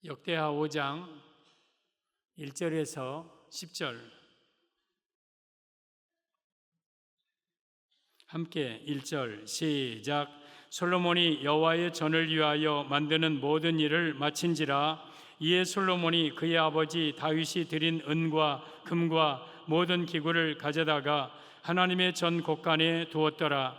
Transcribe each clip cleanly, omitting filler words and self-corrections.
역대하 5장 1절에서 10절 함께 1절 시작. 솔로몬이 여호와의 전을 위하여 만드는 모든 일을 마친지라. 이에 솔로몬이 그의 아버지 다윗이 드린 은과 금과 모든 기구를 가져다가 하나님의 전 곳간에 두었더라.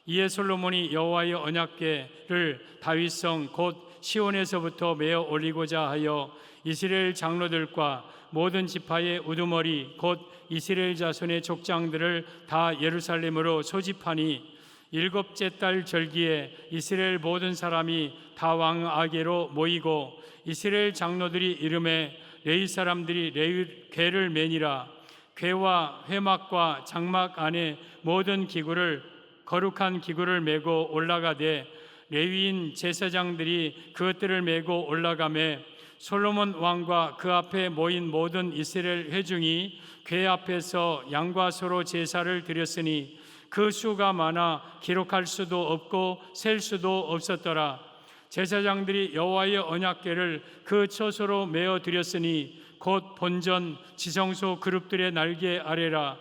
이에 솔로몬이 여호와의 언약궤를 다윗성 곧 시온에서부터 메어 올리고자 하여 이스라엘 장로들과 모든 지파의 우두머리 곧 이스라엘 자손의 족장들을 다 예루살렘으로 소집하니 일곱째 달 절기에 이스라엘 모든 사람이 다 왕아게로 모이고 이스라엘 장로들이 이름에 레위 사람들이 레위 궤를 매니라. 궤와 회막과 장막 안에 모든 기구를 거룩한 기구를 메고 올라가되 레위인 제사장들이 그것들을 메고 올라가매 솔로몬 왕과 그 앞에 모인 모든 이스라엘 회중이 궤 앞에서 양과 소로 제사를 드렸으니 그 수가 많아 기록할 수도 없고 셀 수도 없었더라. 제사장들이 여호와의 언약궤를 그 처소로 메어 드렸으니 곧 본전 지성소 그룹들의 날개 아래라.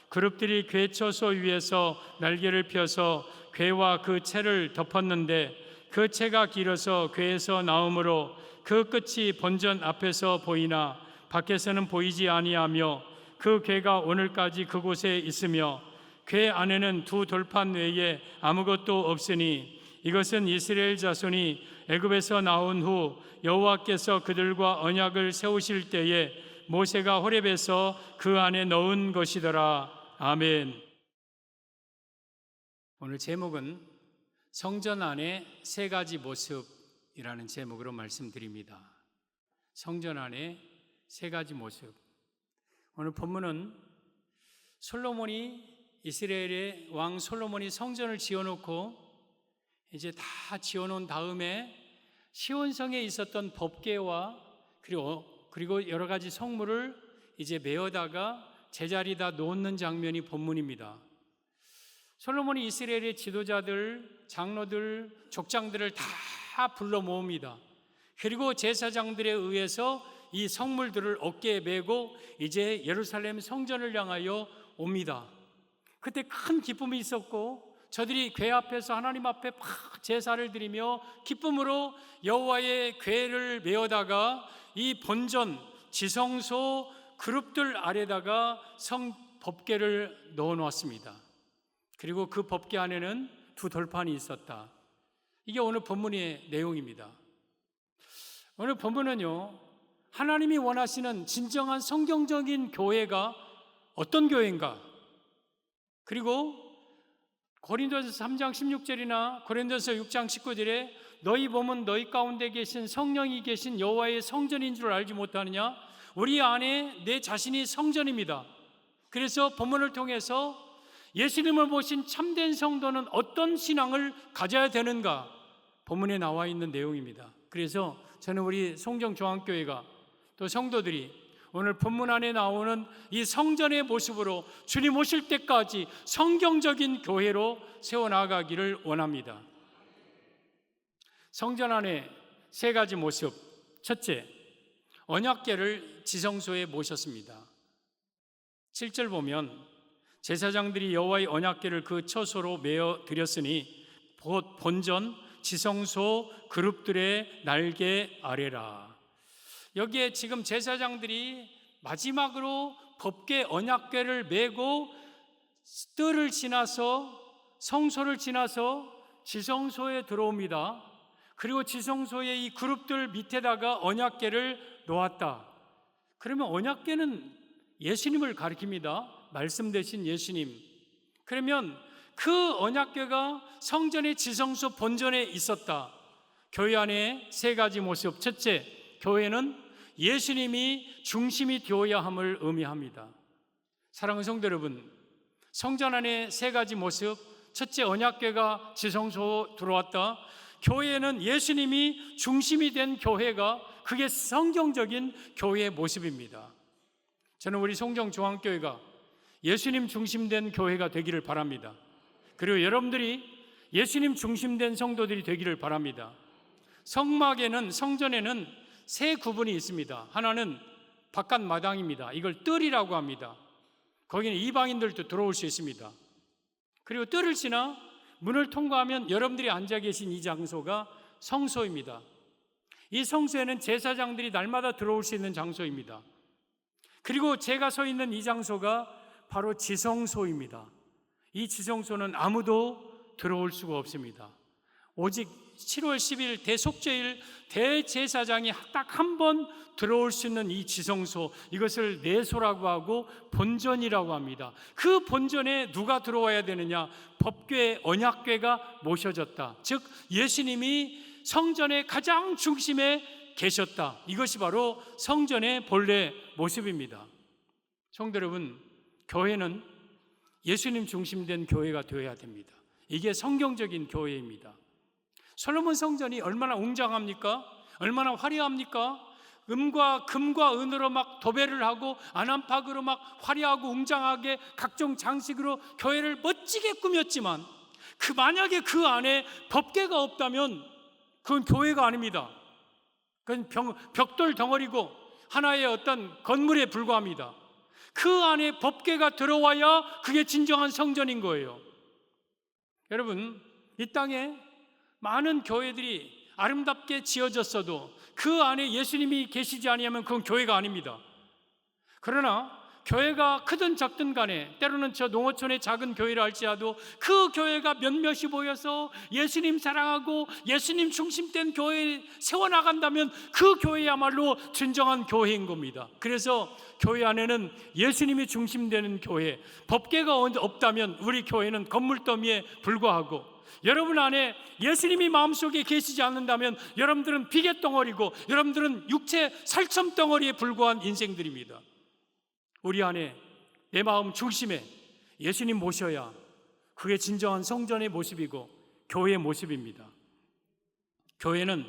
그룹들이 궤 처소 위에서 날개를 펴서 궤와 그 채를 덮었는데 그 채가 길어서 궤에서 나오므로 그 끝이 본전 앞에서 보이나 밖에서는 보이지 아니하며 그 궤가 오늘까지 그곳에 있으며 궤 안에는 두 돌판 외에 아무것도 없으니 이것은 이스라엘 자손이 애굽에서 나온 후 여호와께서 그들과 언약을 세우실 때에 모세가 호렙에서 그 안에 넣은 것이더라. 아멘. 오늘 제목은 성전 안의 세 가지 모습이라는 제목으로 말씀드립니다. 성전 안의 세 가지 모습. 오늘 본문은 솔로몬이 이스라엘의 왕 솔로몬이 성전을 지어놓고 이제 다 지어놓은 다음에 시온성에 있었던 법궤와 그리고 여러 가지 성물을 이제 메어다가 제자리에다 놓는 장면이 본문입니다. 솔로몬이 이스라엘의 지도자들, 장로들, 족장들을 다 불러 모읍니다. 그리고 제사장들에 의해서 이 성물들을 어깨에 메고 이제 예루살렘 성전을 향하여 옵니다. 그때 큰 기쁨이 있었고 저들이 궤 앞에서 하나님 앞에 막 제사를 드리며 기쁨으로 여호와의 궤를 메어다가 이 본전 지성소 그룹들 아래다가 성 법궤를 넣어 놓았습니다. 그리고 그 법궤 안에는 두 돌판이 있었다. 이게 오늘 본문의 내용입니다. 오늘 본문은요, 하나님이 원하시는 진정한 성경적인 교회가 어떤 교회인가? 그리고 고린도서 3장 16절이나 고린도서 6장 19절에 너희 몸은 너희 가운데 계신 성령이 계신 여호와의 성전인 줄 알지 못하느냐? 우리 안에 내 자신이 성전입니다. 그래서 본문을 통해서 예수님을 모신 참된 성도는 어떤 신앙을 가져야 되는가? 본문에 나와 있는 내용입니다. 그래서 저는 우리 송정중앙교회가 또 성도들이 오늘 본문 안에 나오는 이 성전의 모습으로 주님 오실 때까지 성경적인 교회로 세워나가기를 원합니다. 성전 안에 세 가지 모습. 첫째, 언약궤를 지성소에 모셨습니다. 7절 보면 제사장들이 여호와의 언약궤를 그 처소로 메어 드렸으니 곧 본전 지성소 그룹들의 날개 아래라. 여기에 지금 제사장들이 마지막으로 법궤 언약궤를 메고 뜰을 지나서 성소를 지나서 지성소에 들어옵니다. 그리고 지성소의 이 그룹들 밑에다가 언약궤를 놓았다. 그러면 언약궤는 예수님을 가리킵니다. 말씀 되신 예수님. 그러면 그 언약궤가 성전의 지성소 본전에 있었다. 교회 안에 세 가지 모습. 첫째, 교회는 예수님이 중심이 되어야 함을 의미합니다. 사랑하는 성도 여러분, 성전 안에 세 가지 모습. 첫째, 언약궤가 지성소 들어왔다. 교회는 예수님이 중심이 된 교회가 그게 성경적인 교회의 모습입니다. 저는 우리 송정중앙교회가 예수님 중심된 교회가 되기를 바랍니다. 그리고 여러분들이 예수님 중심된 성도들이 되기를 바랍니다. 성전에는 세 구분이 있습니다. 하나는 바깥 마당입니다. 이걸 뜰이라고 합니다. 거기는 이방인들도 들어올 수 있습니다. 그리고 뜰을 지나 문을 통과하면 여러분들이 앉아 계신 이 장소가 성소입니다. 이 성소에는 제사장들이 날마다 들어올 수 있는 장소입니다. 그리고 제가 서 있는 이 장소가 바로 지성소입니다. 이 지성소는 아무도 들어올 수가 없습니다. 오직 7월 10일 대속죄일 대제사장이 딱 한 번 들어올 수 있는 이 지성소, 이것을 내소라고 하고 본전이라고 합니다. 그 본전에 누가 들어와야 되느냐? 법궤, 언약궤가 모셔졌다. 즉 예수님이 성전의 가장 중심에 계셨다. 이것이 바로 성전의 본래 모습입니다. 성도 여러분, 교회는 예수님 중심된 교회가 되어야 됩니다. 이게 성경적인 교회입니다. 솔로몬 성전이 얼마나 웅장합니까? 얼마나 화려합니까? 금과 은으로 막 도배를 하고 안암박으로 막 화려하고 웅장하게 각종 장식으로 교회를 멋지게 꾸몄지만 만약에 그 안에 법궤가 없다면 그건 교회가 아닙니다. 그건 벽돌 덩어리고 하나의 어떤 건물에 불과합니다. 그 안에 법궤가 들어와야 그게 진정한 성전인 거예요. 여러분, 이 땅에 많은 교회들이 아름답게 지어졌어도 그 안에 예수님이 계시지 아니하면 그건 교회가 아닙니다. 그러나 교회가 크든 작든 간에 때로는 저 농어촌의 작은 교회를 할지라도 그 교회가 몇몇이 모여서 예수님 사랑하고 예수님 중심된 교회에 세워나간다면 그 교회야말로 진정한 교회인 겁니다. 그래서 교회 안에는 예수님이 중심되는 교회, 법궤가 없다면 우리 교회는 건물더미에 불과하고, 여러분 안에 예수님이 마음속에 계시지 않는다면 여러분들은 비계덩어리고 여러분들은 육체 살점덩어리에 불과한 인생들입니다. 우리 안에 내 마음 중심에 예수님 모셔야 그게 진정한 성전의 모습이고 교회의 모습입니다. 교회는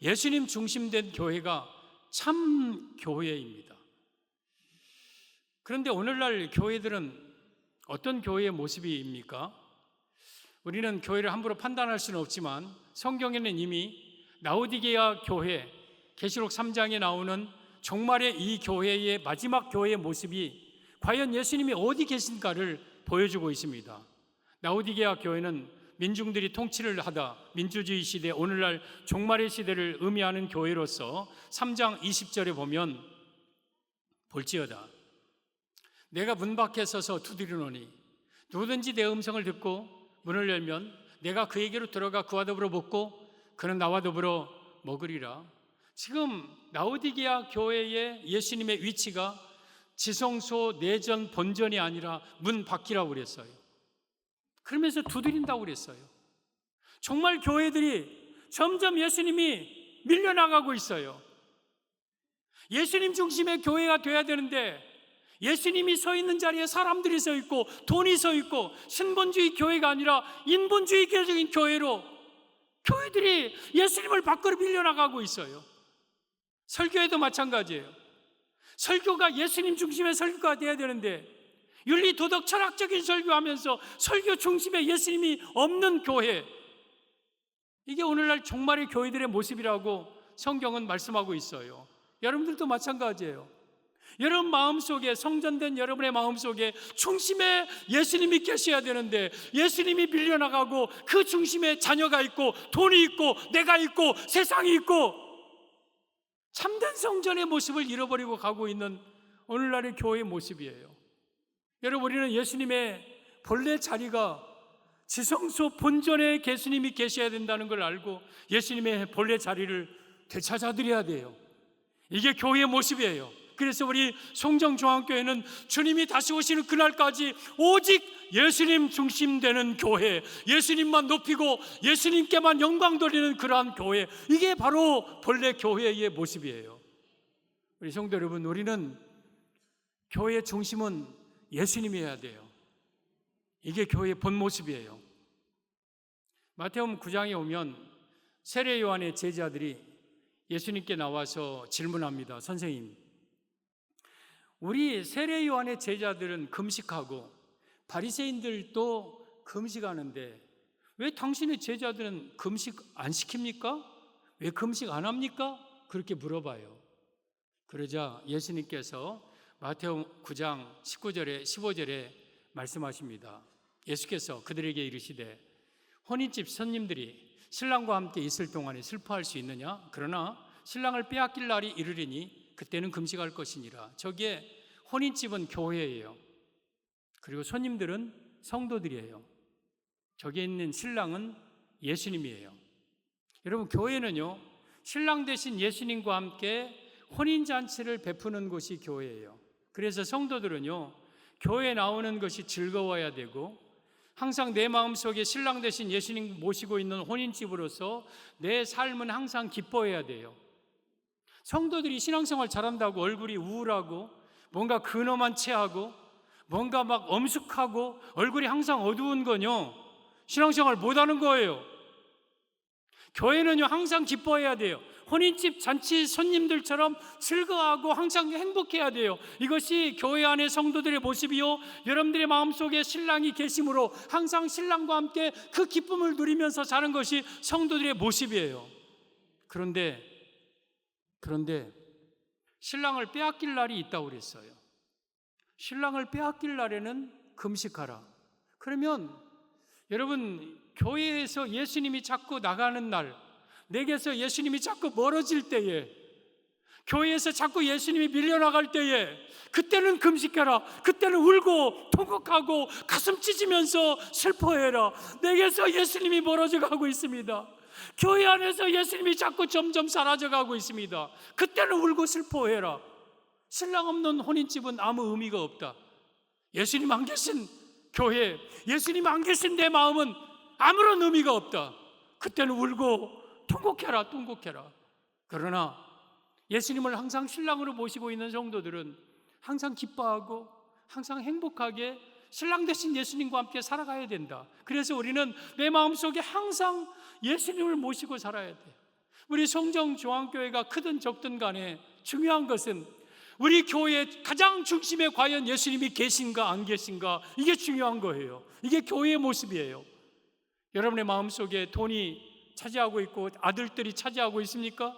예수님 중심된 교회가 참 교회입니다. 그런데 오늘날 교회들은 어떤 교회의 모습입니까? 우리는 교회를 함부로 판단할 수는 없지만 성경에는 이미 라오디게아 교회, 계시록 3장에 나오는 종말의 이 교회의 마지막 교회의 모습이 과연 예수님이 어디 계신가를 보여주고 있습니다. 라오디게아 교회는 민중들이 통치를 하다 민주주의 시대, 오늘날 종말의 시대를 의미하는 교회로서 3장 20절에 보면 볼지어다 내가 문 밖에 서서 두드리노니 누구든지 내 음성을 듣고 문을 열면 내가 그에게로 들어가 그와 더불어 먹고 그는 나와 더불어 먹으리라. 지금 라오디게아 교회의 예수님의 위치가 지성소 내전 본전이 아니라 문 밖이라고 그랬어요. 그러면서 두드린다고 그랬어요. 정말 교회들이 점점 예수님이 밀려나가고 있어요. 예수님 중심의 교회가 돼야 되는데 예수님이 서 있는 자리에 사람들이 서 있고 돈이 서 있고 신본주의 교회가 아니라 인본주의적인 교회로 교회들이 예수님을 밖으로 밀려나가고 있어요. 설교에도 마찬가지예요. 설교가 예수님 중심의 설교가 돼야 되는데 윤리, 도덕, 철학적인 설교하면서 설교 중심에 예수님이 없는 교회, 이게 오늘날 종말의 교회들의 모습이라고 성경은 말씀하고 있어요. 여러분들도 마찬가지예요. 여러분 마음속에, 성전된 여러분의 마음속에 중심에 예수님이 계셔야 되는데 예수님이 밀려나가고 그 중심에 자녀가 있고 돈이 있고 내가 있고 세상이 있고 참된 성전의 모습을 잃어버리고 가고 있는 오늘날의 교회의 모습이에요. 여러분, 우리는 예수님의 본래 자리가 지성소 본전에 예수님이 계셔야 된다는 걸 알고 예수님의 본래 자리를 되찾아드려야 돼요. 이게 교회의 모습이에요. 그래서 우리 송정중앙교회는 주님이 다시 오시는 그날까지 오직 예수님 중심되는 교회, 예수님만 높이고 예수님께만 영광 돌리는 그러한 교회, 이게 바로 본래 교회의 모습이에요. 우리 성도 여러분, 우리는 교회의 중심은 예수님이어야 돼요. 이게 교회의 본 모습이에요. 마태복음 9장에 오면 세례 요한의 제자들이 예수님께 나와서 질문합니다. 선생님, 우리 세례 요한의 제자들은 금식하고 바리새인들도 금식하는데 왜 당신의 제자들은 금식 안 시킵니까? 왜 금식 안 합니까? 그렇게 물어봐요. 그러자 예수님께서 마태복음 9장 19절에 15절에 말씀하십니다. 예수께서 그들에게 이르시되 혼인집 손님들이 신랑과 함께 있을 동안에 슬퍼할 수 있느냐? 그러나 신랑을 빼앗길 날이 이르리니 그때는 금식할 것이니라. 저기에 혼인집은 교회예요. 그리고 손님들은 성도들이에요. 저기에 있는 신랑은 예수님이에요. 여러분, 교회는요, 신랑 되신 예수님과 함께 혼인잔치를 베푸는 곳이 교회예요. 그래서 성도들은요, 교회에 나오는 것이 즐거워야 되고 항상 내 마음속에 신랑 되신 예수님 모시고 있는 혼인집으로서 내 삶은 항상 기뻐해야 돼요. 성도들이 신앙생활 잘한다고 얼굴이 우울하고 뭔가 근엄한 체하고 뭔가 막 엄숙하고 얼굴이 항상 어두운 건요, 신앙생활 못하는 거예요. 교회는요, 항상 기뻐해야 돼요. 혼인집 잔치 손님들처럼 즐거워하고 항상 행복해야 돼요. 이것이 교회 안의 성도들의 모습이요, 여러분들의 마음속에 신랑이 계심으로 항상 신랑과 함께 그 기쁨을 누리면서 사는 것이 성도들의 모습이에요. 그런데 신랑을 빼앗길 날이 있다고 그랬어요. 신랑을 빼앗길 날에는 금식하라. 그러면 여러분, 교회에서 예수님이 자꾸 나가는 날, 내게서 예수님이 자꾸 멀어질 때에, 교회에서 자꾸 예수님이 밀려나갈 때에, 그때는 금식해라. 그때는 울고 통곡하고 가슴 찢으면서 슬퍼해라. 내게서 예수님이 멀어져 가고 있습니다. 교회 안에서 예수님이 자꾸 점점 사라져가고 있습니다. 그때는 울고 슬퍼해라. 신랑 없는 혼인집은 아무 의미가 없다. 예수님 안 계신 교회, 예수님 안 계신 내 마음은 아무런 의미가 없다. 그때는 울고 통곡해라. 그러나 예수님을 항상 신랑으로 모시고 있는 성도들은 항상 기뻐하고 항상 행복하게 신랑 되신 예수님과 함께 살아가야 된다. 그래서 우리는 내 마음속에 항상 예수님을 모시고 살아야 돼. 우리 송정중앙교회가 크든 적든 간에 중요한 것은 우리 교회의 가장 중심에 과연 예수님이 계신가 안 계신가, 이게 중요한 거예요. 이게 교회의 모습이에요. 여러분의 마음속에 돈이 차지하고 있고 아들들이 차지하고 있습니까?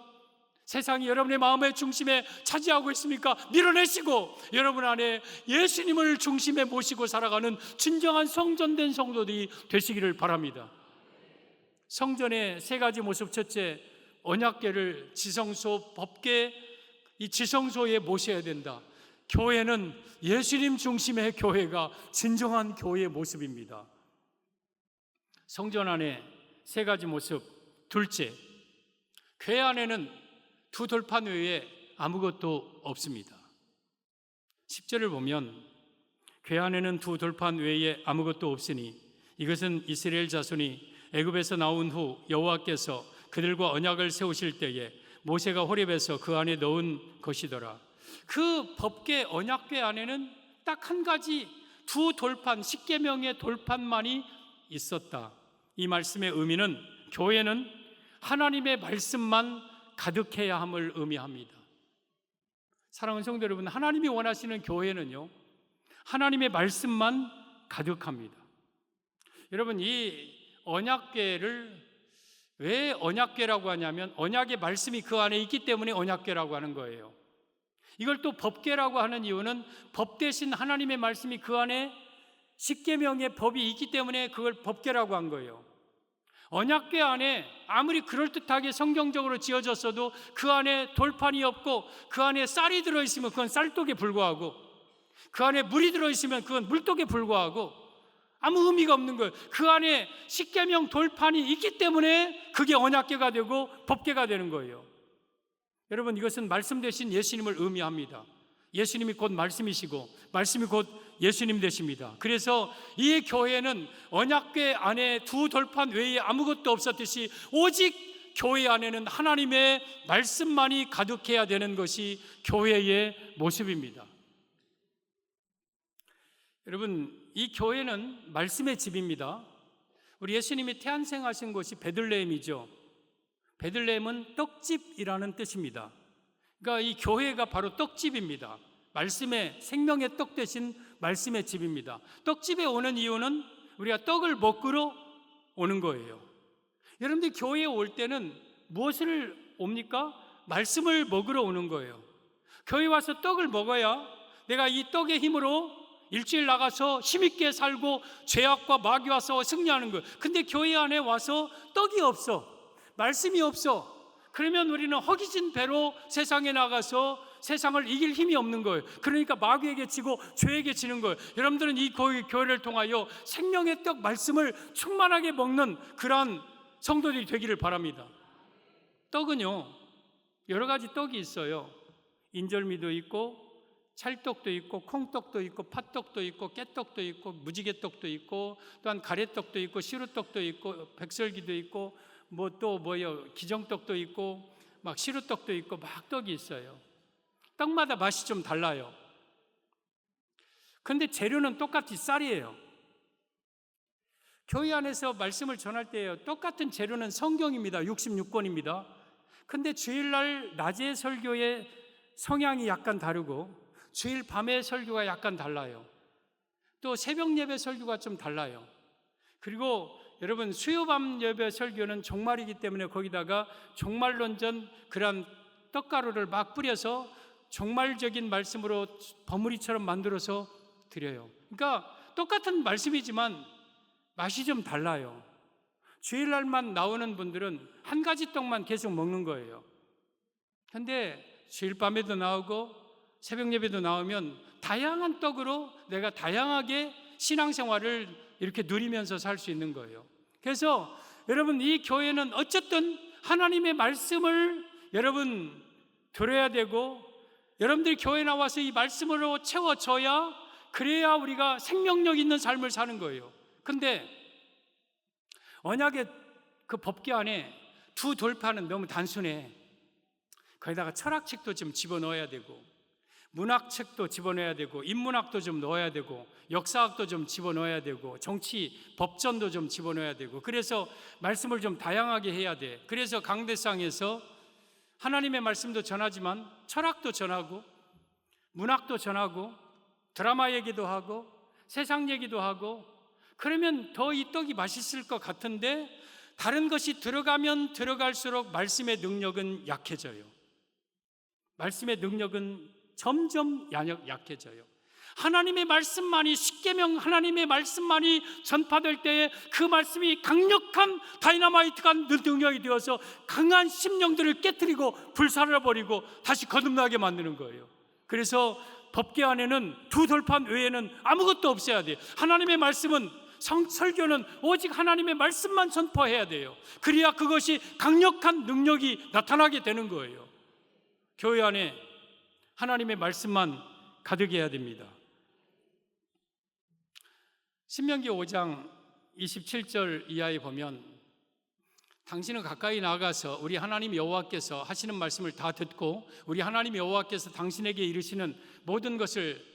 세상이 여러분의 마음의 중심에 차지하고 있습니까? 밀어내시고 여러분 안에 예수님을 중심에 모시고 살아가는 진정한 성전된 성도들이 되시기를 바랍니다. 성전의 세 가지 모습, 첫째, 언약궤를 지성소, 법궤, 이 지성소에 모셔야 된다. 교회는 예수님 중심의 교회가 진정한 교회의 모습입니다. 성전 안에 세 가지 모습, 둘째, 궤 안에는 두 돌판 외에 아무것도 없습니다. 10절을 보면 궤 안에는 두 돌판 외에 아무것도 없으니 이것은 이스라엘 자손이 애굽에서 나온 후 여호와께서 그들과 언약을 세우실 때에 모세가 호렙에서 그 안에 넣은 것이더라. 그 법궤 언약궤 안에는 딱 한 가지 두 돌판, 십계명의 돌판만이 있었다. 이 말씀의 의미는 교회는 하나님의 말씀만 가득해야 함을 의미합니다. 사랑하는 성도 여러분, 하나님이 원하시는 교회는요, 하나님의 말씀만 가득합니다. 여러분, 이 언약궤를 왜 언약궤라고 하냐면 언약의 말씀이 그 안에 있기 때문에 언약궤라고 하는 거예요. 이걸 또 법궤라고 하는 이유는 법 대신 하나님의 말씀이 그 안에 십계명의 법이 있기 때문에 그걸 법궤라고 한 거예요. 언약궤 안에 아무리 그럴듯하게 성경적으로 지어졌어도 그 안에 돌판이 없고 그 안에 쌀이 들어있으면 그건 쌀독에 불과하고 그 안에 물이 들어있으면 그건 물독에 불과하고 아무 의미가 없는 거예요. 그 안에 십계명 돌판이 있기 때문에 그게 언약궤가 되고 법궤가 되는 거예요. 여러분, 이것은 말씀 대신 예수님을 의미합니다. 예수님이 곧 말씀이시고 말씀이 곧 예수님 되십니다. 그래서 이 교회는 언약궤 안에 두 돌판 외에 아무것도 없었듯이 오직 교회 안에는 하나님의 말씀만이 가득해야 되는 것이 교회의 모습입니다. 여러분, 이 교회는 말씀의 집입니다. 우리 예수님이 태안생하신 곳이 베들레헴이죠. 베들레헴은 떡집이라는 뜻입니다. 그러니까 이 교회가 바로 떡집입니다. 말씀의 생명의 떡 대신 말씀의 집입니다. 떡집에 오는 이유는 우리가 떡을 먹으러 오는 거예요. 여러분들 교회에 올 때는 무엇을 옵니까? 말씀을 먹으러 오는 거예요. 교회 와서 떡을 먹어야 내가 이 떡의 힘으로 일주일 나가서 힘있게 살고 죄악과 마귀와 싸워 승리하는 거예요. 근데 교회 안에 와서 떡이 없어, 말씀이 없어. 그러면 우리는 허기진 배로 세상에 나가서 세상을 이길 힘이 없는 거예요. 그러니까 마귀에게 지고 죄에게 지는 거예요. 여러분들은 이 교회를 통하여 생명의 떡 말씀을 충만하게 먹는 그러한 성도들이 되기를 바랍니다. 떡은요, 여러 가지 떡이 있어요. 인절미도 있고 찰떡도 있고 콩떡도 있고 팥떡도 있고 깨떡도 있고 무지개떡도 있고 또한 가래떡도 있고 시루떡도 있고 백설기도 있고 기정떡도 있고 막 시루떡도 있고 막 떡이 있어요. 떡마다 맛이 좀 달라요. 근데 재료는 똑같이 쌀이에요. 교회 안에서 말씀을 전할 때요, 똑같은 재료는 성경입니다. 66권입니다. 근데 주일날 낮에 설교의 성향이 약간 다르고 주일 밤에 설교가 약간 달라요. 또 새벽 예배 설교가 좀 달라요. 그리고 여러분, 수요밤 예배 설교는 종말이기 때문에 거기다가 종말론전 그런 떡가루를 막 뿌려서 종말적인 말씀으로 버무리처럼 만들어서 드려요. 그러니까 똑같은 말씀이지만 맛이 좀 달라요. 주일날만 나오는 분들은 한 가지 떡만 계속 먹는 거예요. 근데 주일 밤에도 나오고 새벽 예배도 나오면 다양한 떡으로 내가 다양하게 신앙생활을 이렇게 누리면서 살 수 있는 거예요. 그래서 여러분, 이 교회는 어쨌든 하나님의 말씀을 여러분 들어야 되고, 여러분들이 교회 나와서 이 말씀으로 채워져야, 그래야 우리가 생명력 있는 삶을 사는 거예요. 근데 언약의 그 법궤 안에 두 돌파는 너무 단순해. 거기다가 철학책도 좀 집어넣어야 되고, 문학책도 집어넣어야 되고, 인문학도 좀 넣어야 되고, 역사학도 좀 집어넣어야 되고, 정치, 법전도 좀 집어넣어야 되고, 그래서 말씀을 좀 다양하게 해야 돼. 그래서 강대상에서 하나님의 말씀도 전하지만 철학도 전하고, 문학도 전하고, 드라마 얘기도 하고, 세상 얘기도 하고, 그러면 더 이 떡이 맛있을 것 같은데 다른 것이 들어가면 들어갈수록 말씀의 능력은 약해져요. 말씀의 능력은 점점 약해져요. 하나님의 말씀만이, 십계명 하나님의 말씀만이 전파될 때에 그 말씀이 강력한 다이너마이트가 능력이 되어서 강한 심령들을 깨뜨리고 불살라버리고 다시 거듭나게 만드는 거예요. 그래서 법궤 안에는 두 돌판 외에는 아무것도 없어야 돼요. 하나님의 말씀은, 설교는 오직 하나님의 말씀만 선포해야 돼요. 그래야 그것이 강력한 능력이 나타나게 되는 거예요. 교회 안에 하나님의 말씀만 가득해야 됩니다. 신명기 5장 27절 이하에 보면, 당신은 가까이 나가서 우리 하나님 여호와께서 하시는 말씀을 다 듣고 우리 하나님 여호와께서 당신에게 이르시는 모든 것을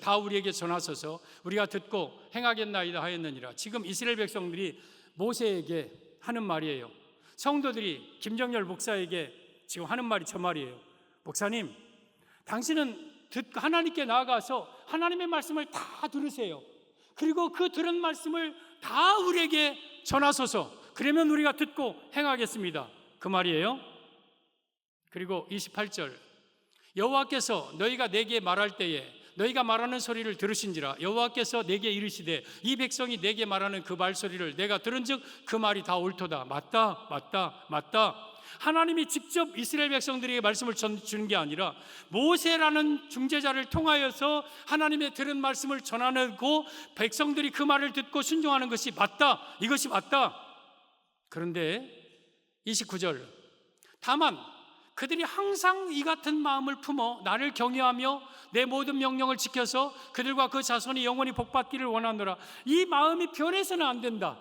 다 우리에게 전하소서. 우리가 듣고 행하겠나이다 하였느니라. 지금 이스라엘 백성들이 모세에게 하는 말이에요. 성도들이 김정열 목사에게 지금 하는 말이 저 말이에요. 목사님, 당신은 하나님께 나아가서 하나님의 말씀을 다 들으세요. 그리고 그 들은 말씀을 다 우리에게 전하소서. 그러면 우리가 듣고 행하겠습니다. 그 말이에요. 그리고 28절, 여호와께서 너희가 내게 말할 때에 너희가 말하는 소리를 들으신지라. 여호와께서 내게 이르시되 이 백성이 내게 말하는 그 말소리를 내가 들은즉 그 말이 다 옳도다. 맞다, 맞다, 맞다. 하나님이 직접 이스라엘 백성들에게 말씀을 주는 게 아니라 모세라는 중재자를 통하여서 하나님의 들은 말씀을 전하고 백성들이 그 말을 듣고 순종하는 것이 맞다, 이것이 맞다. 그런데 29절, 다만 그들이 항상 이 같은 마음을 품어 나를 경외하며 내 모든 명령을 지켜서 그들과 그 자손이 영원히 복받기를 원하노라. 이 마음이 변해서는 안 된다.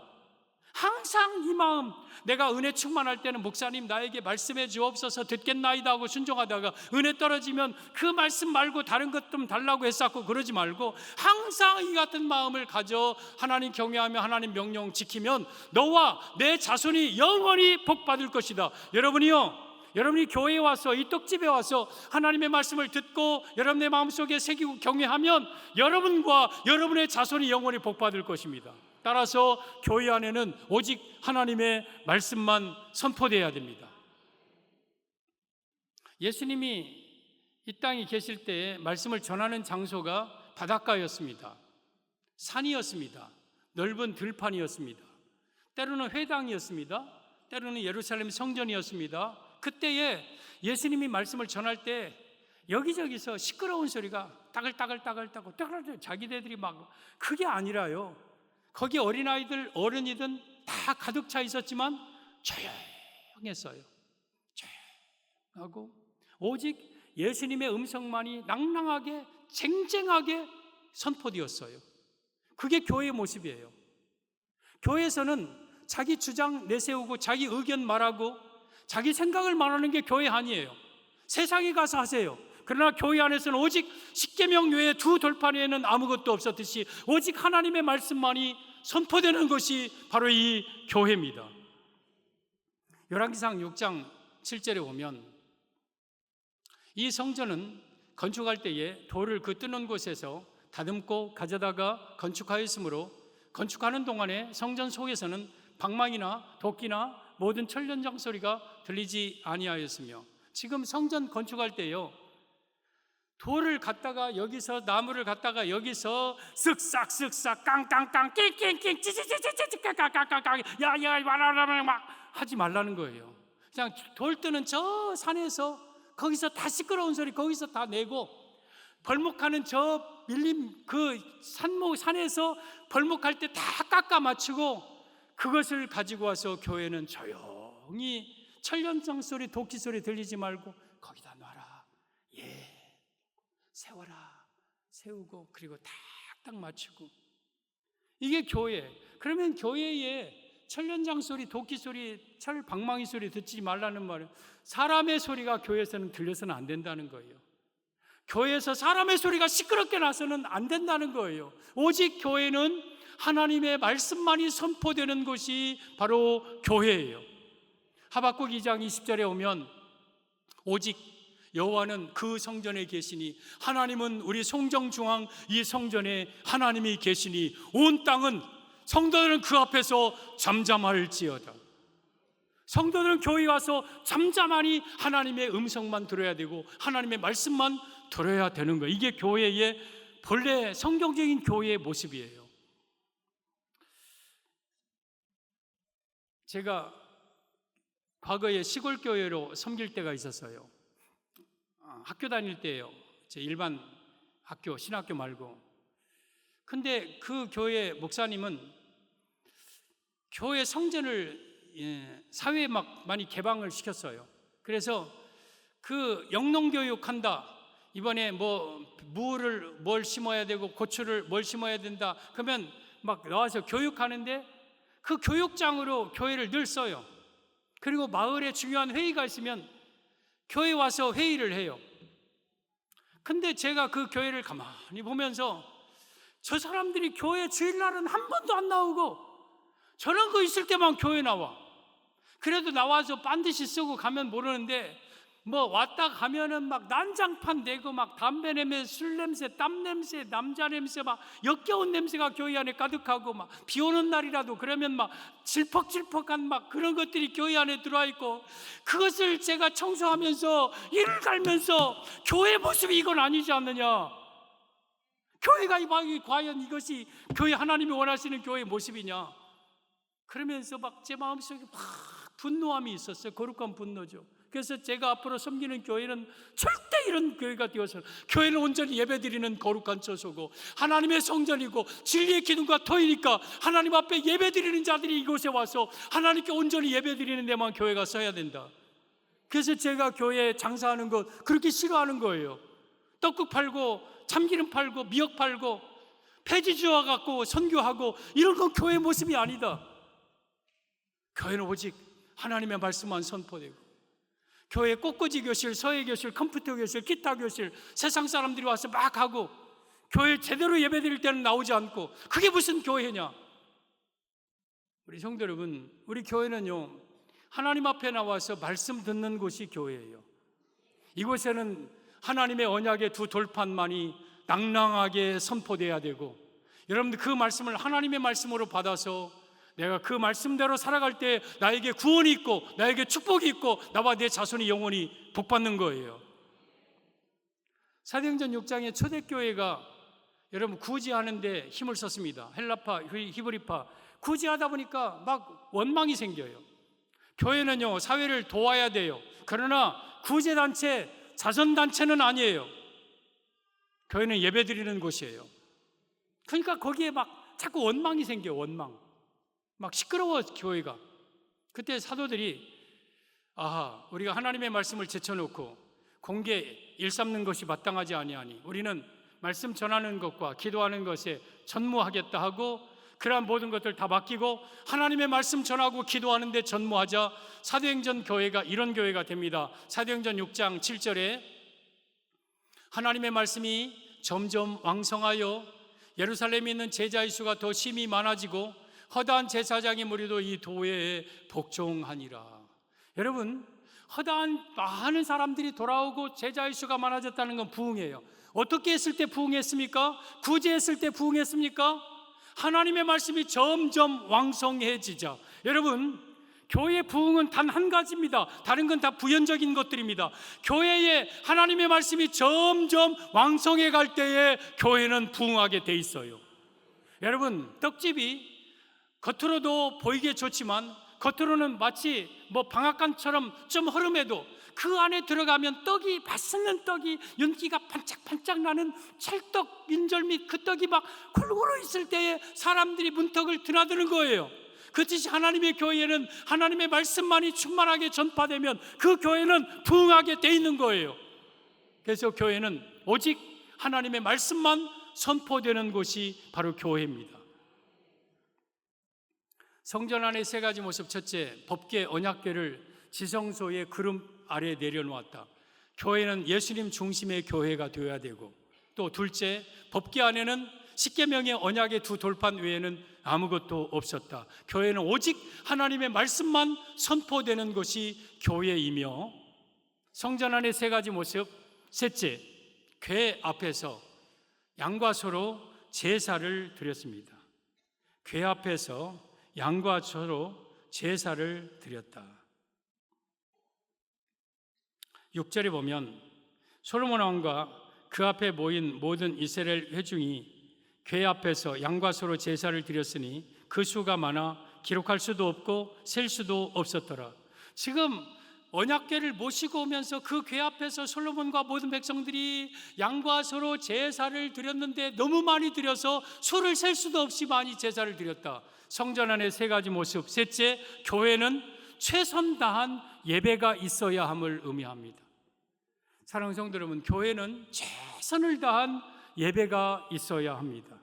항상 이 마음, 내가 은혜 충만할 때는 목사님 나에게 말씀해 주옵소서 듣겠나이다 하고 순종하다가 은혜 떨어지면 그 말씀 말고 다른 것 좀 달라고 했었고 그러지 말고 항상 이 같은 마음을 가져 하나님 경외하며 하나님 명령 지키면 너와 내 자손이 영원히 복받을 것이다. 여러분이 교회에 와서 이 떡집에 와서 하나님의 말씀을 듣고 여러분의 마음속에 새기고 경외하면 여러분과 여러분의 자손이 영원히 복받을 것입니다. 따라서 교회 안에는 오직 하나님의 말씀만 선포되어야 됩니다. 예수님이 이 땅에 계실 때 말씀을 전하는 장소가 바닷가였습니다. 산이었습니다. 넓은 들판이었습니다. 때로는 회당이었습니다. 때로는 예루살렘 성전이었습니다. 그때에 예수님이 말씀을 전할 때 여기저기서 시끄러운 소리가 따글따글 자기네들이 막, 그게 아니라요, 거기 어린아이들 어른이든 다 가득 차 있었지만 조용했어요. 조용하고 오직 예수님의 음성만이 낭낭하게 쟁쟁하게 선포되었어요. 그게 교회의 모습이에요. 교회에서는 자기 주장 내세우고 자기 의견 말하고 자기 생각을 말하는 게 교회 아니에요. 세상에 가서 하세요. 그러나 교회 안에서는 오직 십계명 외에 두 돌판 외에는 아무것도 없었듯이 오직 하나님의 말씀만이 선포되는 것이 바로 이 교회입니다. 열왕기상 6장 7절에 보면 이 성전은 건축할 때에 돌을 그 뜨는 곳에서 다듬고 가져다가 건축하였으므로 건축하는 동안에 성전 속에서는 방망이나 도끼나 모든 천연장 소리가 들리지 아니하였으며, 지금 성전 건축할 때요, 돌을 갖다가 여기서 나무를 갖다가 여기서 쓱싹쓱싹 깡깡깡 낑낑낑 찌찌찌찌찌 깡깡깡깡 야야 와라라라 막 하지 말라는 거예요. 그냥 돌 뜨는 저 산에서 거기서 다 시끄러운 소리 거기서 다 내고, 벌목하는 저 밀림 그 산에서 벌목할 때 다 깎아 맞추고 그것을 가지고 와서 교회는 조용히 천연장 소리 도끼 소리 들리지 말고 거기다 놔라, 세워라, 세우고 그리고 탁탁 맞추고, 이게 교회. 그러면 교회에 천연장 소리 도끼 소리 철 방망이 소리 듣지 말라는 말은 사람의 소리가 교회에서는 들려서는 안 된다는 거예요. 교회에서 사람의 소리가 시끄럽게 나서는 안 된다는 거예요. 오직 교회는 하나님의 말씀만이 선포되는 것이 바로 교회예요. 하박국 2장 20절에 오면 오직 여호와는 그 성전에 계시니, 하나님은 우리 성정 중앙 이 성전에 하나님이 계시니 온 땅은 성도들은 그 앞에서 잠잠할지어다. 성도들은 교회에 와서 잠잠하니 하나님의 음성만 들어야 되고 하나님의 말씀만 들어야 되는 거예요. 이게 교회의 본래 성경적인 교회의 모습이에요. 제가 과거에 시골 교회로 섬길 때가 있었어요. 학교 다닐 때예요. 제 일반 학교, 신학교 말고. 근데 그 교회 목사님은 교회 성전을 사회에 막 많이 개방을 시켰어요. 그래서 그 영농교육한다, 이번에 뭐 무를 뭘 심어야 되고 고추를 뭘 심어야 된다, 그러면 막 나와서 교육하는데 그 교육장으로 교회를 늘 써요. 그리고 마을에 중요한 회의가 있으면 교회 와서 회의를 해요. 근데 제가 그 교회를 가만히 보면서 저 사람들이 교회 주일날은 한 번도 안 나오고 저런 거 있을 때만 교회 나와. 그래도 나와서 반드시 쓰고 가면 모르는데 뭐 왔다 가면은 막 난장판 되고 막 담배 냄새, 술 냄새, 땀 냄새, 남자 냄새, 막 역겨운 냄새가 교회 안에 가득하고, 막 비 오는 날이라도 그러면 막 질퍽질퍽한 막 그런 것들이 교회 안에 들어와 있고, 그것을 제가 청소하면서 이를 갈면서 교회 모습이 이건 아니지 않느냐, 교회가 과연 이것이 교회 하나님이 원하시는 교회의 모습이냐, 그러면서 막 제 마음속에 막 분노함이 있었어요. 거룩한 분노죠. 그래서 제가 앞으로 섬기는 교회는 절대 이런 교회가 되어서, 교회는 온전히 예배드리는 거룩한 처소고 하나님의 성전이고 진리의 기둥과 터이니까 하나님 앞에 예배드리는 자들이 이곳에 와서 하나님께 온전히 예배드리는 데만 교회가 써야 된다. 그래서 제가 교회에 장사하는 거 그렇게 싫어하는 거예요. 떡국 팔고 참기름 팔고 미역 팔고 폐지 주워 갖고 선교하고 이런 건 교회의 모습이 아니다. 교회는 오직 하나님의 말씀만 선포되고, 교회 꽃꽂이 교실, 서예 교실, 컴퓨터 교실, 기타 교실, 세상 사람들이 와서 막 하고 교회 제대로 예배 드릴 때는 나오지 않고, 그게 무슨 교회냐? 우리 성도 여러분, 우리 교회는요, 하나님 앞에 나와서 말씀 듣는 곳이 교회예요. 이곳에는 하나님의 언약의 두 돌판만이 낭낭하게 선포돼야 되고, 여러분들 그 말씀을 하나님의 말씀으로 받아서 내가 그 말씀대로 살아갈 때 나에게 구원이 있고 나에게 축복이 있고 나와 내 자손이 영원히 복받는 거예요. 사도행전 6장에 초대교회가 여러분 구제하는데 힘을 썼습니다. 헬라파, 히브리파 구제하다 보니까 막 원망이 생겨요. 교회는요 사회를 도와야 돼요. 그러나 구제단체, 자선단체는 아니에요. 교회는 예배드리는 곳이에요. 그러니까 거기에 막 자꾸 원망이 생겨요. 원망. 막 시끄러워 교회가. 그때 사도들이 우리가 하나님의 말씀을 제쳐놓고 공개 일삼는 것이 마땅하지 아니하니 우리는 말씀 전하는 것과 기도하는 것에 전무하겠다 하고 그러한 모든 것들 다 맡기고 하나님의 말씀 전하고 기도하는 데 전무하자 사도행전 교회가 이런 교회가 됩니다. 사도행전 6장 7절에 하나님의 말씀이 점점 왕성하여 예루살렘에 있는 제자의 수가 더 심히 많아지고 허다한 제사장의 무리도 이 도회에 복종하니라. 여러분, 허다한 많은 사람들이 돌아오고 제자의 수가 많아졌다는 건 부흥이에요. 어떻게 했을 때 부흥했습니까? 구제했을 때 부흥했습니까? 하나님의 말씀이 점점 왕성해지자. 여러분, 교회의 부흥은 단 한 가지입니다. 다른 건 다 부연적인 것들입니다. 교회에 하나님의 말씀이 점점 왕성해 갈 때에 교회는 부흥하게 돼 있어요. 여러분, 떡집이 겉으로도 보이게 좋지만 겉으로는 마치 방앗간처럼 좀 흐름해도 그 안에 들어가면 떡이, 맛있는 떡이, 윤기가 반짝반짝 나는 찰떡, 인절미 그 떡이 막 골고루 있을 때에 사람들이 문턱을 드나드는 거예요. 그것이 하나님의 교회에는 하나님의 말씀만이 충만하게 전파되면 그 교회는 부흥하게 돼 있는 거예요. 그래서 교회는 오직 하나님의 말씀만 선포되는 곳이 바로 교회입니다. 성전 안의 세 가지 모습. 첫째, 법궤 언약궤를 지성소의 구름 아래 내려놓았다. 교회는 예수님 중심의 교회가 되어야 되고, 또 둘째, 법궤 안에는 십계명의 언약의 두 돌판 외에는 아무것도 없었다. 교회는 오직 하나님의 말씀만 선포되는 것이 교회이며, 성전 안의 세 가지 모습. 셋째, 궤 앞에서 양과 소로 제사를 드렸습니다. 궤 앞에서 양과 소로 제사를 드렸다. 6절에 보면 솔로몬 왕과 그 앞에 모인 모든 이스라엘 회중이 궤 앞에서 양과 소로 제사를 드렸으니 그 수가 많아 기록할 수도 없고 셀 수도 없었더라. 지금 언약궤를 모시고 오면서 그 궤 앞에서 솔로몬과 모든 백성들이 양과 소로 제사를 드렸는데 너무 많이 드려서 수를 셀 수도 없이 많이 제사를 드렸다. 성전 안의 세 가지 모습. 셋째, 교회는 최선 다한 예배가 있어야 함을 의미합니다. 사랑하는 성도 여러분, 교회는 최선을 다한 예배가 있어야 합니다.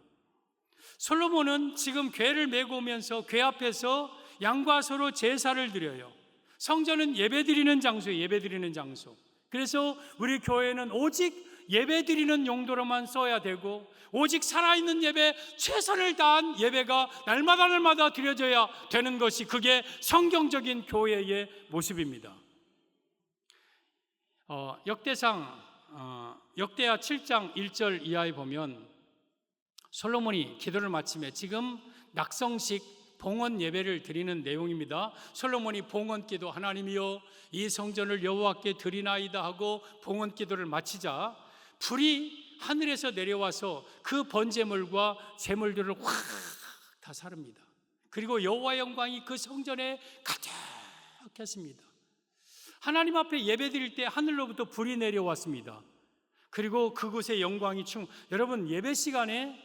솔로몬은 지금 궤를 메고 오면서 궤 앞에서 양과 소로 제사를 드려요. 성전은 예배드리는 장소예요. 예배드리는 장소. 그래서 우리 교회는 오직 예배드리는 용도로만 써야 되고, 오직 살아있는 예배, 최선을 다한 예배가 날마다 드려져야 되는 것이, 그게 성경적인 교회의 모습입니다. 역대하 7장 1절 이하에 보면 솔로몬이 기도를 마치며, 지금 낙성식 봉헌 예배를 드리는 내용입니다. 솔로몬이 봉헌 기도, 하나님이여 이 성전을 여호와께 드리나이다 하고 봉헌 기도를 마치자 불이 하늘에서 내려와서 그 번제물과 제물들을 확 다 사릅니다. 그리고 여호와의 영광이 그 성전에 가득했습니다. 하나님 앞에 예배드릴 때 하늘로부터 불이 내려왔습니다. 그리고 그곳의 영광이 여러분, 예배 시간에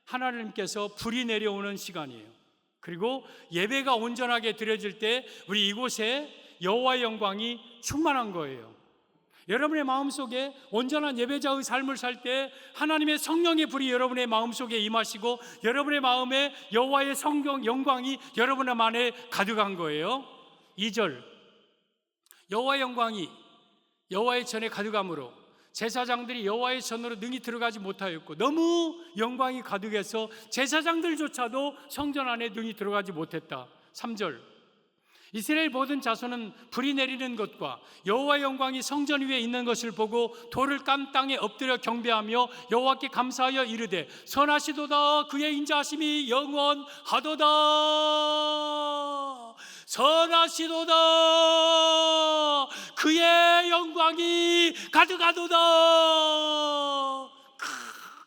하나님께서 불이 내려오는 시간이에요. 그리고 예배가 온전하게 드려질 때 우리 이곳에 여호와의 영광이 충만한 거예요. 여러분의 마음속에 온전한 예배자의 삶을 살 때 하나님의 성령의 불이 여러분의 마음속에 임하시고 여러분의 마음에 여호와의 성령 영광이 여러분의 안에 가득한 거예요. 2절, 여호와의 영광이 여호와의 전에 가득함으로 제사장들이 여호와의 전으로 능히 들어가지 못하였고, 너무 영광이 가득해서 제사장들조차도 성전 안에 능히 들어가지 못했다. 3절, 이스라엘 모든 자손은 불이 내리는 것과 여호와의 영광이 성전 위에 있는 것을 보고 돌을 깐 땅에 엎드려 경배하며 여호와께 감사하여 이르되 선하시도다 그의 인자하심이 영원하도다. 선하시도다 그의 영광이 가득하도다.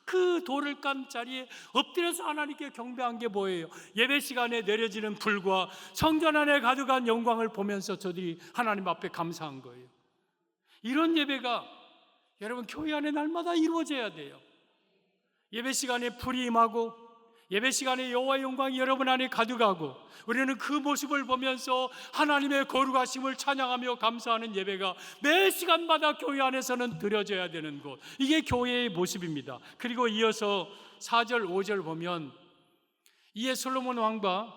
그 돌을 깐 자리에 엎드려서 하나님께 경배한 게 뭐예요? 예배 시간에 내려지는 불과 성전 안에 가득한 영광을 보면서 저들이 하나님 앞에 감사한 거예요. 이런 예배가 여러분 교회 안에 날마다 이루어져야 돼요. 예배 시간에 불이 임하고 예배 시간에 여호와의 영광이 여러분 안에 가득하고 우리는 그 모습을 보면서 하나님의 거룩하심을 찬양하며 감사하는 예배가 매 시간마다 교회 안에서는 드려져야 되는 것, 이게 교회의 모습입니다. 그리고 이어서 4절 5절 보면 이에 솔로몬 왕과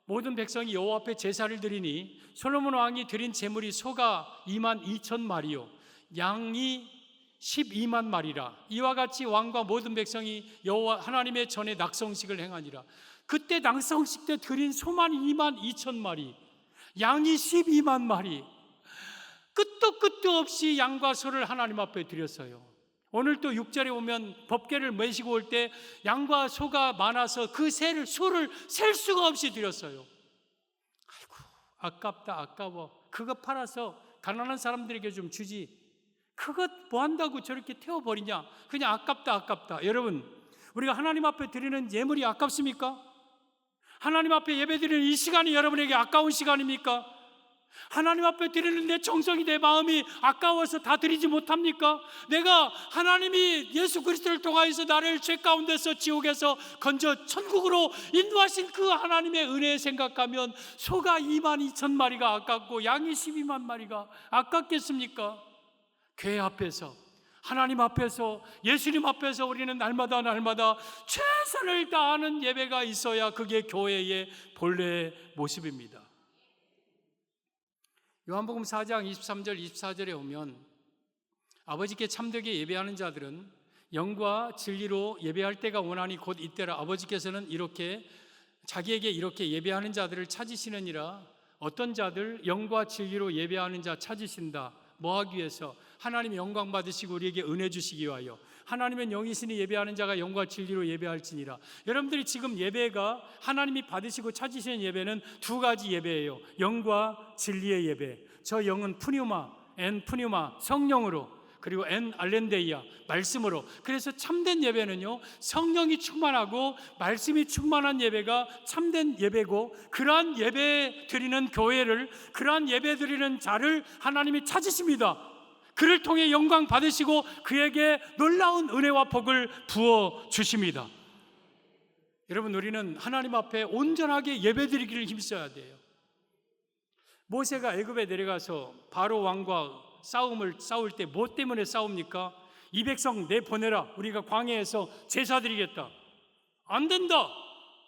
모든 백성이 여호와 앞에 제사를 드리니 솔로몬 왕이 드린 제물이 소가 2만 2천 마리요 양이 12만 마리라. 이와 같이 왕과 모든 백성이 여호와 하나님의 전에 낙성식을 행하니라. 그때 낙성식 때 드린 소만 2만 2천 마리, 양이 12만 마리. 끝도 없이 양과 소를 하나님 앞에 드렸어요. 오늘 또 6절에 보면 법궤를 메시고 올 때 양과 소가 많아서 그 수를 셀 수가 없이 드렸어요. 아이고 아깝다, 아까워. 그거 팔아서 가난한 사람들에게 좀 주지. 그것 뭐 한다고 저렇게 태워버리냐? 그냥 아깝다, 아깝다. 여러분, 우리가 하나님 앞에 드리는 예물이 아깝습니까? 하나님 앞에 예배드리는 이 시간이 여러분에게 아까운 시간입니까? 하나님 앞에 드리는 내 정성이, 내 마음이 아까워서 다 드리지 못합니까? 내가 하나님이 예수 그리스도를 통하여서 나를 죄 가운데서 지옥에서 건져 천국으로 인도하신 그 하나님의 은혜에 생각하면 소가 2만 2천 마리가 아깝고 양이 12만 마리가 아깝겠습니까? 교회 앞에서, 하나님 앞에서, 예수님 앞에서 우리는 날마다 최선을 다하는 예배가 있어야 그게 교회의 본래의 모습입니다. 요한복음 4장 23절 24절에 오면 아버지께 참되게 예배하는 자들은 영과 진리로 예배할 때가 원하니 곧 이때라. 아버지께서는 이렇게 자기에게 이렇게 예배하는 자들을 찾으시느니라. 어떤 자들? 영과 진리로 예배하는 자 찾으신다. 뭐 하기 위해서? 하나님의 영광 받으시고 우리에게 은혜 주시기 위하여. 하나님은 영이시니 예배하는 자가 영과 진리로 예배할지니라. 여러분들이 지금 예배가 하나님이 받으시고 찾으시는 예배는 두 가지 예배예요. 영과 진리의 예배. 저 영은 푸뉴마, 엔 푸뉴마, 성령으로, 그리고 엔 알렌데이아, 말씀으로. 그래서 참된 예배는요, 성령이 충만하고 말씀이 충만한 예배가 참된 예배고, 그러한 예배 드리는 교회를, 그러한 예배 드리는 자를 하나님이 찾으십니다. 그를 통해 영광 받으시고 그에게 놀라운 은혜와 복을 부어 주십니다. 여러분, 우리는 하나님 앞에 온전하게 예배드리기를 힘써야 돼요. 모세가 애굽에 내려가서 바로 왕과 싸울 때 뭐 때문에 싸웁니까? 이 백성 내보내라. 우리가 광야에서 제사 드리겠다. 안 된다.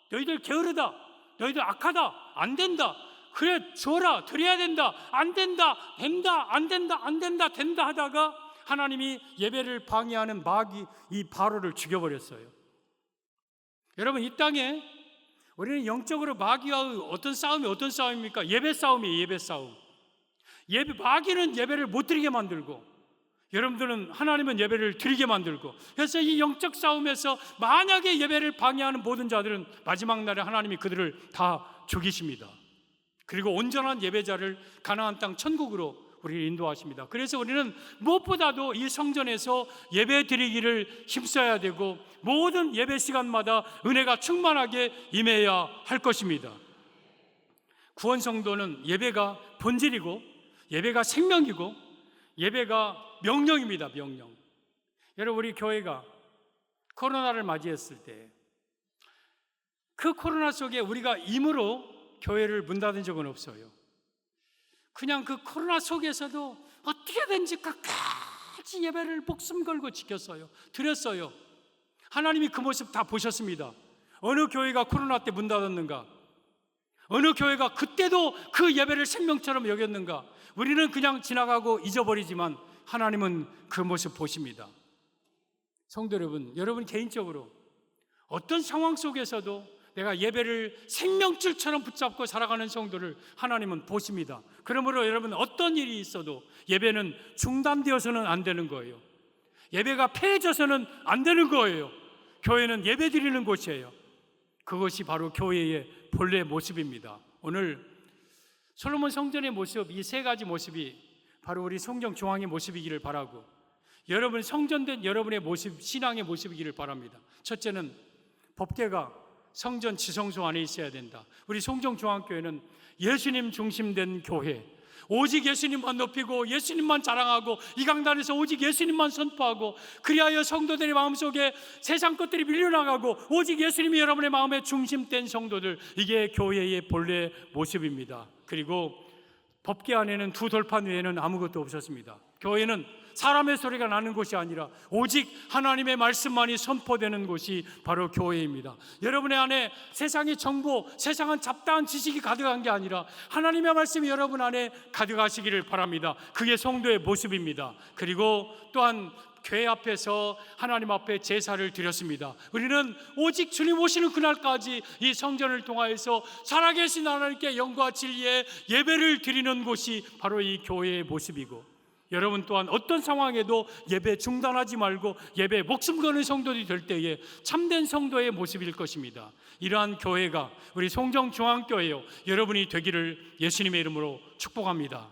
너희들 게으르다. 너희들 악하다. 안 된다. 그래, 줘라. 드려야 된다. 안 된다. 된다. 안 된다. 안 된다. 된다 하다가 하나님이 예배를 방해하는 마귀, 이 바로를 죽여버렸어요. 여러분, 이 땅에 우리는 영적으로 마귀와 어떤 싸움입니까? 예배 싸움이에요. 예배 싸움. 마귀는 예배를 못 드리게 만들고, 여러분들은, 하나님은 예배를 드리게 만들고, 그래서 이 영적 싸움에서 만약에 예배를 방해하는 모든 자들은 마지막 날에 하나님이 그들을 다 죽이십니다. 그리고 온전한 예배자를 가나안 땅 천국으로 우리를 인도하십니다. 그래서 우리는 무엇보다도 이 성전에서 예배 드리기를 힘써야 되고, 모든 예배 시간마다 은혜가 충만하게 임해야 할 것입니다. 구원 성도는 예배가 본질이고, 예배가 생명이고, 예배가 명령입니다. 명령. 여러분, 우리 교회가 코로나를 맞이했을 때 그 코로나 속에 우리가 임으로 교회를 문 닫은 적은 없어요. 그냥 그 코로나 속에서도 어떻게든지 끝까지 예배를 목숨 걸고 지켰어요. 드렸어요. 하나님이 그 모습 다 보셨습니다. 어느 교회가 코로나 때 문 닫았는가? 어느 교회가 그때도 그 예배를 생명처럼 여겼는가? 우리는 그냥 지나가고 잊어버리지만 하나님은 그 모습 보십니다. 성도 여러분, 여러분 개인적으로 어떤 상황 속에서도 내가 예배를 생명줄처럼 붙잡고 살아가는 성도를 하나님은 보십니다. 그러므로 여러분, 어떤 일이 있어도 예배는 중단되어서는 안 되는 거예요. 예배가 폐해져서는 안 되는 거예요. 교회는 예배 드리는 곳이에요. 그것이 바로 교회의 본래 모습입니다. 오늘 솔로몬 성전의 모습, 이 세 가지 모습이 바로 우리 성경 중앙의 모습이기를 바라고, 여러분 성전된 여러분의 모습, 신앙의 모습이기를 바랍니다. 첫째는 법궤가 성전 지성소 안에 있어야 된다. 우리 송정중앙교회는 예수님 중심된 교회, 오직 예수님만 높이고 예수님만 자랑하고 이 강단에서 오직 예수님만 선포하고, 그리하여 성도들의 마음속에 세상 것들이 밀려나가고 오직 예수님이 여러분의 마음에 중심된 성도들, 이게 교회의 본래 모습입니다. 그리고 법궤 안에는 두 돌판 외에는 아무것도 없었습니다. 교회는 사람의 소리가 나는 곳이 아니라 오직 하나님의 말씀만이 선포되는 곳이 바로 교회입니다. 여러분의 안에 세상의 정보, 세상은 잡다한 지식이 가득한 게 아니라 하나님의 말씀이 여러분 안에 가득하시기를 바랍니다. 그게 성도의 모습입니다. 그리고 또한 교회 앞에서 하나님 앞에 제사를 드렸습니다. 우리는 오직 주님 오시는 그날까지 이 성전을 통하여서 살아계신 하나님께 영과 진리의 예배를 드리는 곳이 바로 이 교회의 모습이고, 여러분 또한 어떤 상황에도 예배 중단하지 말고 예배에 목숨 거는 성도들이 될 때에 참된 성도의 모습일 것입니다. 이러한 교회가 우리 송정중앙교회요 여러분이 되기를 예수님의 이름으로 축복합니다.